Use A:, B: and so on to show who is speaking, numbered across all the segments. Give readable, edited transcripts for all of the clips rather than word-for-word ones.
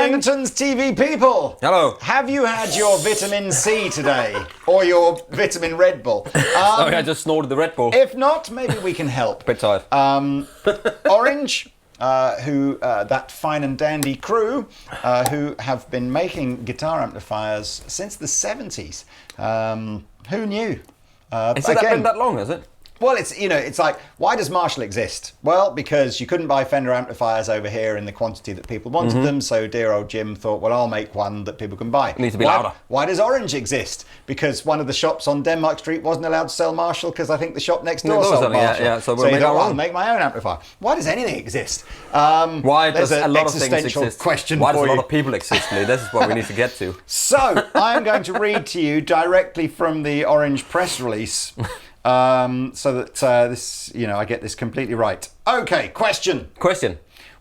A: Andertons TV people.
B: Hello.
A: Have you had your vitamin C today? Or your vitamin Red Bull?
B: Sorry, I just snorted the Red Bull.
A: If not, maybe we can help.
B: Bit tired.
A: Orange, that fine and dandy crew, who have been making guitar amplifiers since the 70s. Who knew?
B: Has it been that long, has it?
A: Well, it's like, why does Marshall exist? Well, because you couldn't buy Fender amplifiers over here in the quantity that people wanted them, so dear old Jim thought, well, I'll make one that people can buy.
B: It needs to be louder.
A: Why does Orange exist? Because one of the shops on Denmark Street wasn't allowed to sell Marshall because I think the shop next door sold Marshall.
B: Yeah, so
A: you thought, well, I'll make my own amplifier. Why does anything exist?
B: Why does
A: a
B: lot of things exist?
A: Question
B: Why
A: for
B: does a lot
A: you.
B: of people exist, Lee? This is what we need to get to.
A: So, I'm going to read to you directly from the Orange press release. So that this, I get this completely right. Okay, question.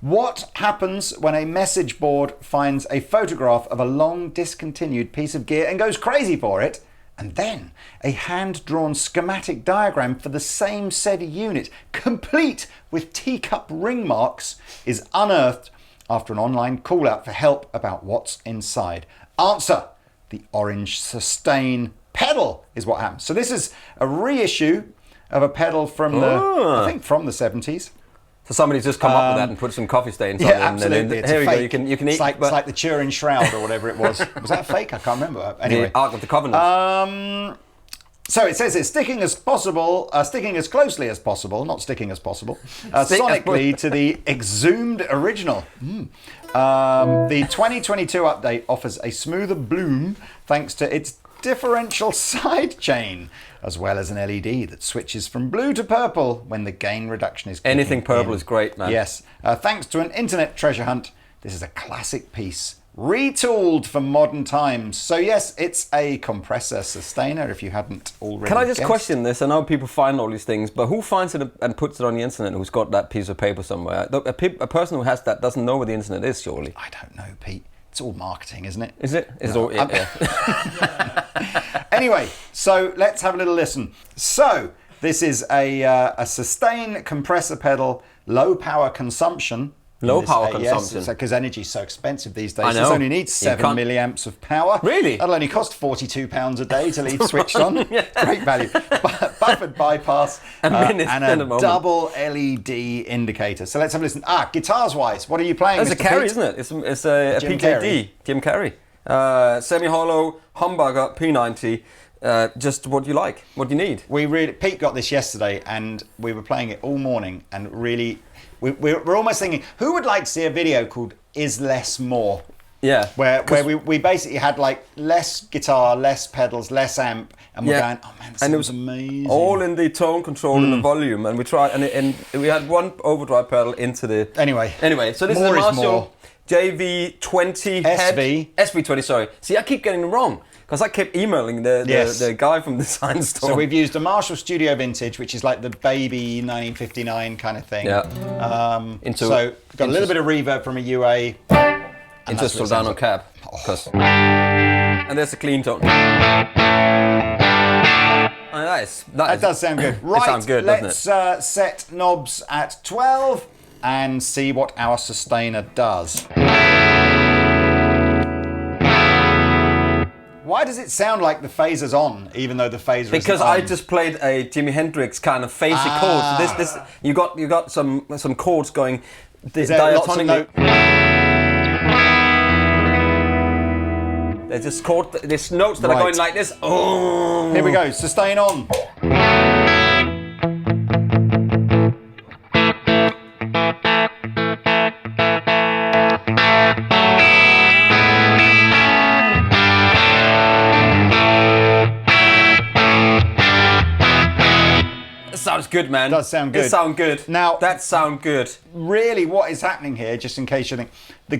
A: What happens when a message board finds a photograph of a long discontinued piece of gear and goes crazy for it, and then a hand-drawn schematic diagram for the same said unit, complete with teacup ring marks, is unearthed after an online call-out for help about what's inside? Answer: the Orange Sustain pedal is what happens. So this is a reissue of a pedal from I think from the 70s.
B: So somebody's just come up with that and put some coffee stains on it.
A: Absolutely.
B: And here we go. You can eat.
A: It's like the Turin Shroud or whatever it was. Was that fake? I can't remember. Anyway,
B: the Ark of the Covenant.
A: So it says it's sticking as closely as possible, not sticking as possible, sonically to the exhumed original. The 2022 update offers a smoother bloom thanks to its differential side chain, as well as an LED that switches from blue to purple when the gain reduction is
B: Anything purple is great, man.
A: Yes. Thanks to an internet treasure hunt, this is a classic piece, retooled for modern times. So yes, it's a compressor sustainer, if you hadn't already
B: Can I just
A: guessed.
B: question this? I know people find all these things, but who finds it and puts it on the internet who's got that piece of paper somewhere? A person who has that doesn't know where the internet is, surely.
A: I don't know, Pete. It's all marketing, isn't it?
B: Is it? It's
A: No,
B: all, yeah.
A: Anyway, so let's have a little listen. So this is a sustain compressor pedal, low power consumption.
B: Low power consumption.
A: Yes, because energy is so expensive these days.
B: I know.
A: It only needs 7 milliamps of power.
B: Really?
A: That'll only cost £42 a day to leave switched on. Great value. Buffered bypass and a double LED indicator. So let's have a listen. Guitars wise, what are you playing?
B: It's a Carry, isn't it? It's a
A: Jim
B: PKD.
A: Carrey.
B: Jim Carrey. Semi-hollow, humbucker, P90. Just what you like, what you need.
A: Pete got this yesterday, and we were playing it all morning, and really, we're almost thinking, who would like to see a video called "Is Less More"?
B: Yeah.
A: Where we basically had like less guitar, less pedals, less amp, and we're going, oh man, this was amazing.
B: All in the tone control and the volume, and we tried, and we had one overdrive pedal into the. Anyway, so this is a Marshall JV20 SV20. Sorry. See, I keep getting it wrong. Because I kept emailing the guy from the Design Store.
A: So we've used a Marshall Studio Vintage, which is like the baby 1959 kind of thing.
B: Yeah.
A: So got a little bit of reverb from a UA.
B: Into a Soldano cab. And there's a clean tone.
A: That does sound good. Right,
B: it sounds good,
A: let's set knobs at 12 and see what our sustainer does. Why does it sound like the phaser's on, even though the phaser isn't on?
B: Because I just played a Jimi Hendrix kind of phasey chord. So this you got some chords going. Diatonic. There's just there's notes that are going like this. Oh.
A: Here we go. Sustain on.
B: Sounds good, man.
A: It does sound good.
B: It sounds good.
A: Now,
B: that sounds good.
A: Really, what is happening here, just in case you think, the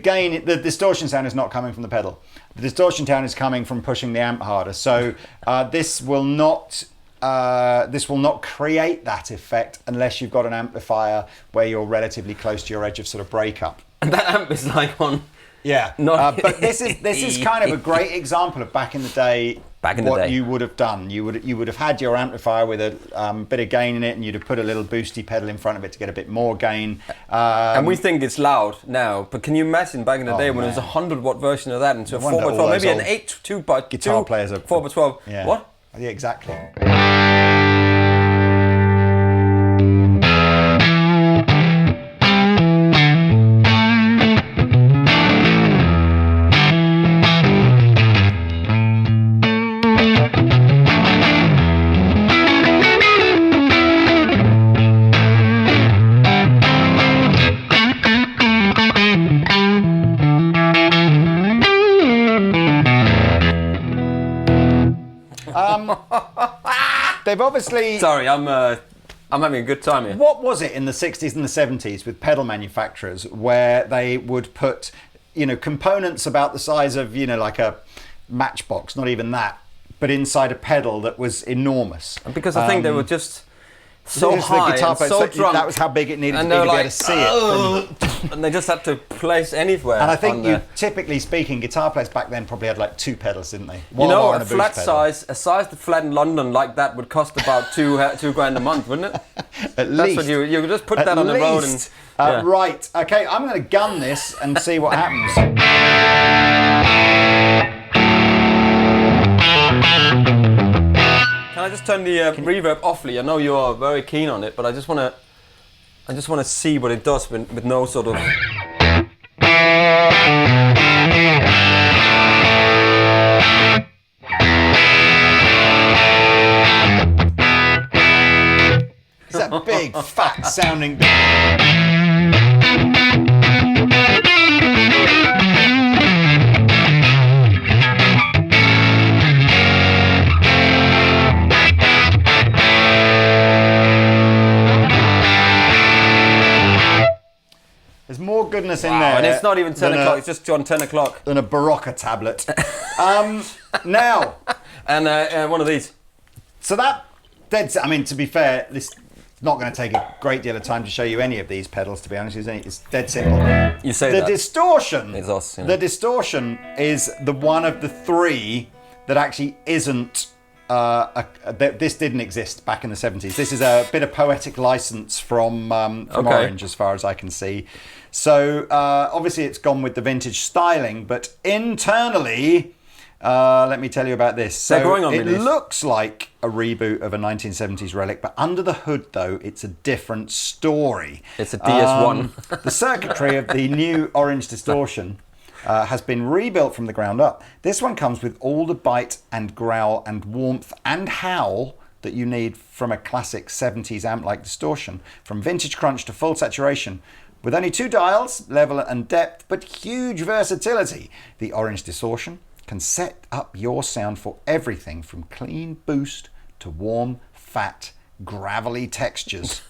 A: distortion sound is not coming from the pedal. The distortion sound is coming from pushing the amp harder. So this will not create that effect unless you've got an amplifier where you're relatively close to your edge of sort of breakup.
B: And that amp is like on.
A: Yeah. But this is kind of a great example of back in the day.
B: back in the day.
A: What you would have done, you would have had your amplifier with a bit of gain in it, and you'd have put a little boosty pedal in front of it to get a bit more gain.
B: And we think it's loud now, but can you imagine back in the day when it was a 100-watt version of that into a 4x12, maybe an 2x2
A: guitar players are
B: 4x12?
A: Yeah.
B: What?
A: Yeah, exactly. They've obviously...
B: Sorry, I'm having a good time here.
A: What was it in the 60s and the 70s with pedal manufacturers where they would put, components about the size of, like a matchbox, not even that, but inside a pedal that was enormous?
B: Because I think they were just so high and so drunk.
A: That was how big it needed to be to be able to see it.
B: And they just had to place anywhere.
A: And I think typically speaking, guitar players back then probably had like 2 pedals, didn't they?
B: A flat size, a size that flat in London like that would cost about $2 grand a month, wouldn't it?
A: At least.
B: That's what you just put that on the road and...
A: Right, okay, I'm going to gun this and see what happens.
B: Can I just turn the reverb offly? I know you are very keen on it, but I just want to see what it does with no sort of...
A: It's that big, fat sounding... There's more goodness in there.
B: And it's not even 10 o'clock, it's just on 10 o'clock.
A: Than a Barocca tablet. Now.
B: And one of these.
A: So to be fair, this is not going to take a great deal of time to show you any of these pedals, to be honest. It's dead simple.
B: You say that.
A: The Distortion.
B: It's us,
A: The Distortion is the one of the 3 that actually isn't... this didn't exist back in the 70s. This is a bit of poetic license from Orange, as far as I can see. So obviously it's gone with the vintage styling, but internally, let me tell you about this. So
B: they're going on
A: it looks like a reboot of a 1970s relic, but under the hood, though, it's a different story.
B: It's a DS1.
A: The circuitry of the new Orange Distortion has been rebuilt from the ground up. This one comes with all the bite and growl and warmth and howl that you need from a classic 70s amp like Distortion, from vintage crunch to full saturation. With only 2 dials, level and depth, but huge versatility, the Orange Distortion can set up your sound for everything from clean boost to warm, fat, gravelly textures.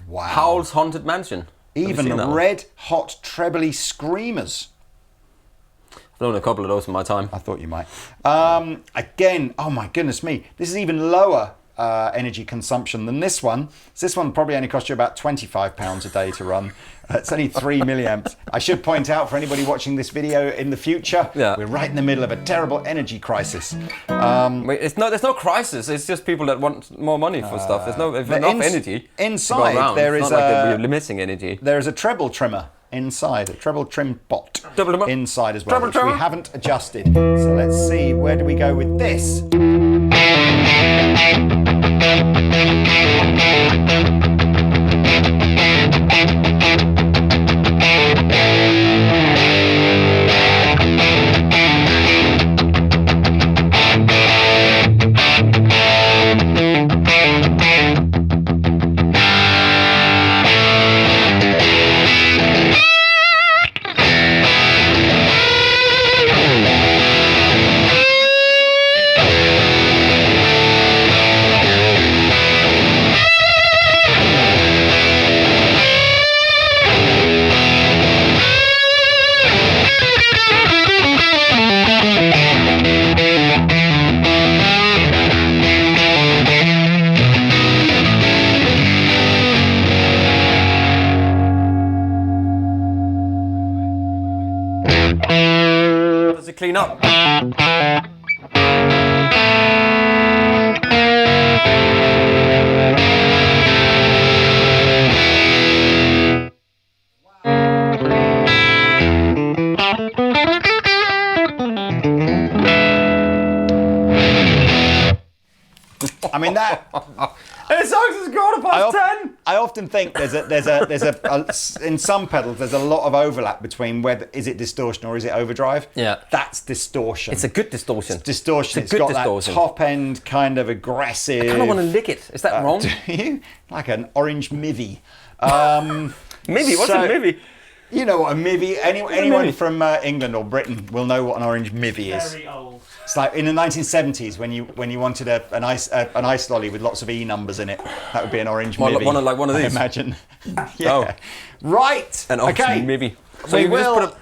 A: Wow.
B: Howl's Haunted Mansion.
A: Even red hot trebly screamers.
B: I've known a couple of those in my time.
A: I thought you might. Again, oh my goodness me, this is even lower energy consumption than this one. So this one probably only cost you about £25 a day to run. It's only 3 milliamps. I should point out for anybody watching this video in the future, we're right in the middle of a terrible energy crisis.
B: There's no crisis. It's just people that want more money for stuff. There's enough energy.
A: Inside there is
B: it's not like we're missing energy.
A: There is a treble trimmer inside, a treble trim bot inside as well,
B: treble
A: which
B: trimmer?
A: we haven't adjusted. So let's see, where do we go with this?
B: Does it clean up?
A: I mean that.
B: It sucks. It's 10.
A: I often think there's a in some pedals there's a lot of overlap between whether is it distortion or is it overdrive.
B: Yeah,
A: that's distortion.
B: It's a good distortion.
A: It's distortion. It's got distortion. That top end kind of aggressive.
B: I kind of want to lick it. Is that wrong?
A: Do you? Like an orange mivvy.
B: Mivvy? What's a mivvy?
A: You know what a mivvy? Anyone from England or Britain will know what an orange mivvy is.
C: Very old.
A: It's like in the 1970s when you wanted an ice lolly with lots of E numbers in it. That would be an orange mivvy.
B: One of these.
A: I imagine. Yeah. Oh. Right.
B: An orange mivvy. So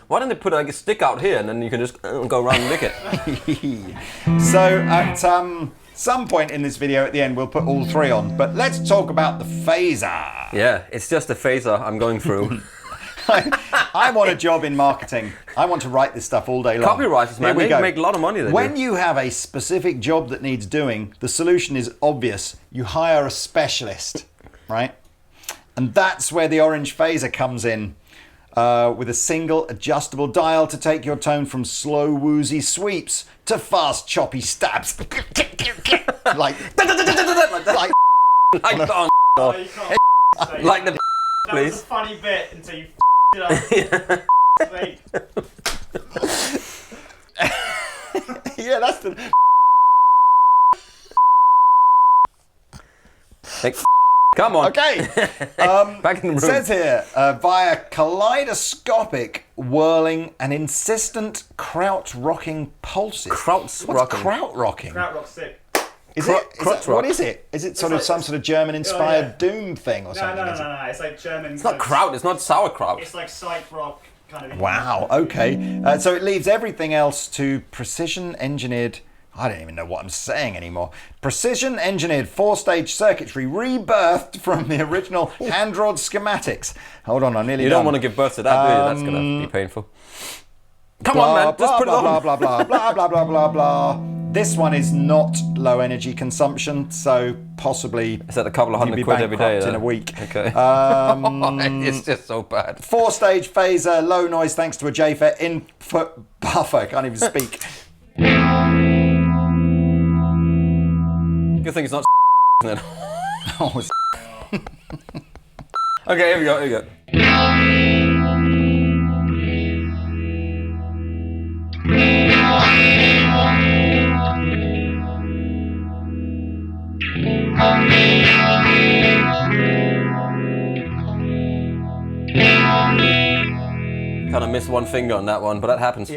B: why don't they put like a stick out here and then you can just go around and lick it?
A: So at some point in this video at the end we'll put all three on. But let's talk about the phaser.
B: Yeah, it's just a phaser I'm going through.
A: I want a job in marketing. I want to write this stuff all day long.
B: Copywriters, man, they make a lot of money.
A: When you have a specific job that needs doing, the solution is obvious. You hire a specialist, right? And that's where the orange phaser comes in, with a single adjustable dial to take your tone from slow, woozy sweeps to fast, choppy stabs. like
B: the
C: that
B: please.
C: Was a funny bit until you it up.
A: Yeah, that's the.
B: Come on.
A: Okay.
B: Back in the room.
A: It says here, via kaleidoscopic whirling and insistent kraut rocking pulses. What's kraut rocking?
C: Kraut rock's sick.
A: What is it? Is it sort of some sort of German-inspired doom thing or something?
C: No. It's like German.
B: It's not kraut. It's not sauerkraut.
C: It's like psych rock kind of.
A: Wow. Okay. So it leaves everything else to precision-engineered. I don't even know what I'm saying anymore. Precision-engineered 4-stage circuitry rebirthed from the original hand-drawn schematics. Hold on, I'm nearly
B: done. You don't want to give birth to that, do you? That's going to be painful. Come on, man. Just put it on.
A: Blah, blah, blah, blah, blah, blah, blah, blah. This one is not low energy consumption, so possibly...
B: Is that a couple of £100 every day?
A: In a week.
B: Okay. It's just so bad.
A: 4-stage phaser, low noise thanks to a JFET input buffer. Can't even speak.
B: Good thing it's not then.
A: Oh,
B: okay, here we go. Kind of missed one finger on that one, but that happens.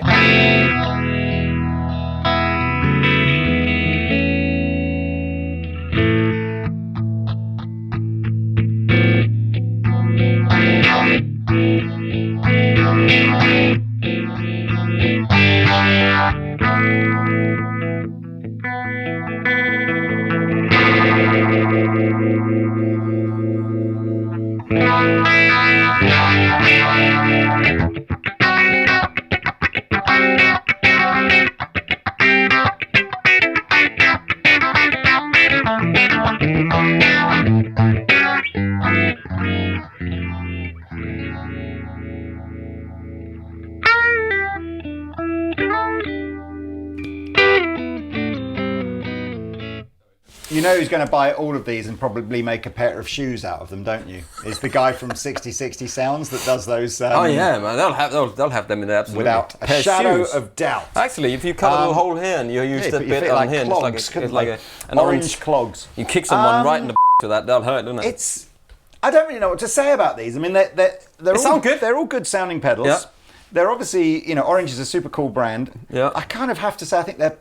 A: You know who's going to buy all of these and probably make a pair of shoes out of them, don't you? It's the guy from 6060 Sounds that does those.
B: Oh yeah, man, they'll have them in there absolutely.
A: Without a shadow of doubt.
B: Actually, if you cut a little hole here and you use that bit on here,
A: clogs,
B: and it's like an
A: orange clogs.
B: You kick someone right in the with that, they'll hurt, don't it?
A: I don't really know what to say about these. I mean, they sound good. They're all good sounding pedals.
B: Yeah.
A: They're obviously, Orange is a super cool brand.
B: Yeah.
A: I kind of have to say, I think they're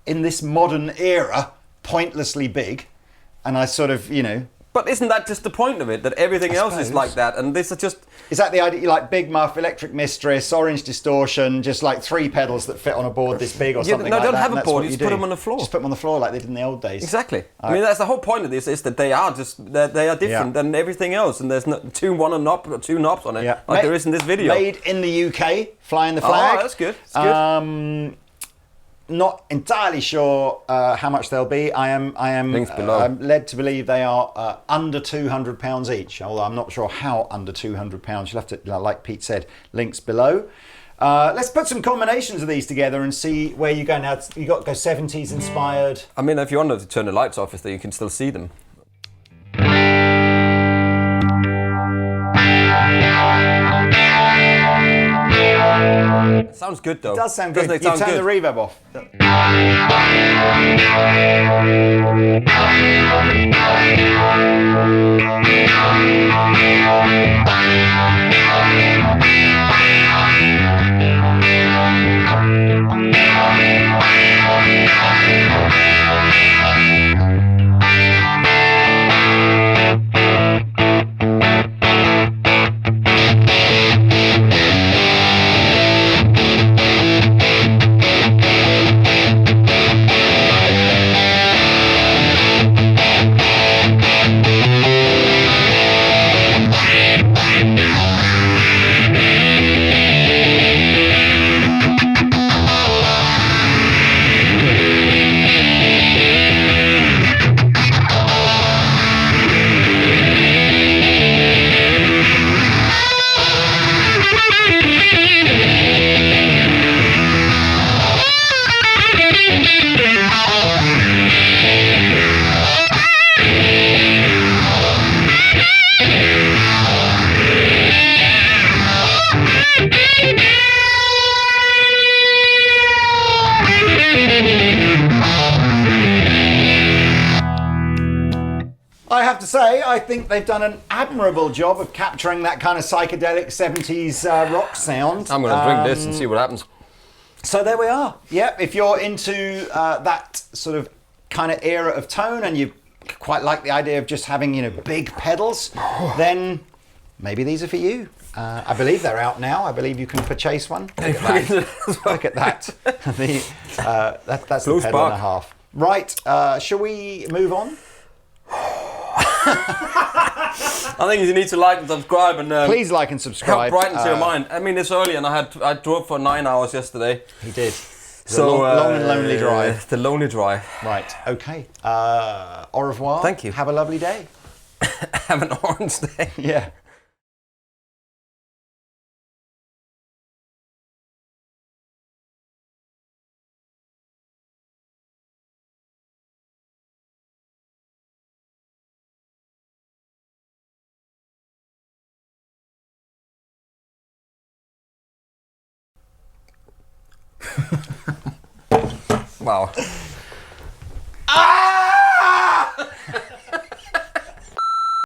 A: in this modern era pointlessly big, and I sort of,
B: But isn't that just the point of it? That everything else is like that, and this is just...
A: Is that the idea? Like Big Muff, Electric Mistress, Orange Distortion, just like 3 pedals that fit on a board this big or something like that?
B: No, don't have a board, you just put them on the floor.
A: Just put them on the floor like they did in the old days.
B: Exactly. I mean, that's the whole point of this, is that they are different than everything else, and there's two knobs on it, like there is in this video.
A: Made in the UK, flying the flag.
B: Oh, that's good. That's good.
A: Not entirely sure how much they'll be. I am led to believe they are under £200 each, although I'm not sure how under £200. You'll have to, like Pete said, links below. Let's put some combinations of these together and see where you go now. You got to go 70s inspired.
B: I mean, if you want to turn the lights off, you can still see them. It sounds good though.
A: It does sound good.
B: Doesn't it?
A: You turn
B: good?
A: the reverb off. I have to say, I think they've done an admirable job of capturing that kind of psychedelic 70s rock sound.
B: I'm going to drink this and see what happens.
A: So there we are. Yep, if you're into that sort of kind of era of tone and you quite like the idea of just having, big pedals, then maybe these are for you. I believe they're out now. I believe you can purchase one. Look at that. Look at that. That's the pedal and a half. Right, shall we move on?
B: I think you need to like and subscribe and
A: please like and subscribe.
B: Help brighten your mind. I mean, it's early and I drove for 9 hours yesterday.
A: He did. So long and lonely drive.
B: The lonely drive.
A: Right. Okay. Au revoir.
B: Thank you.
A: Have a lovely day.
B: Have an orange day.
A: Yeah.
B: Wow.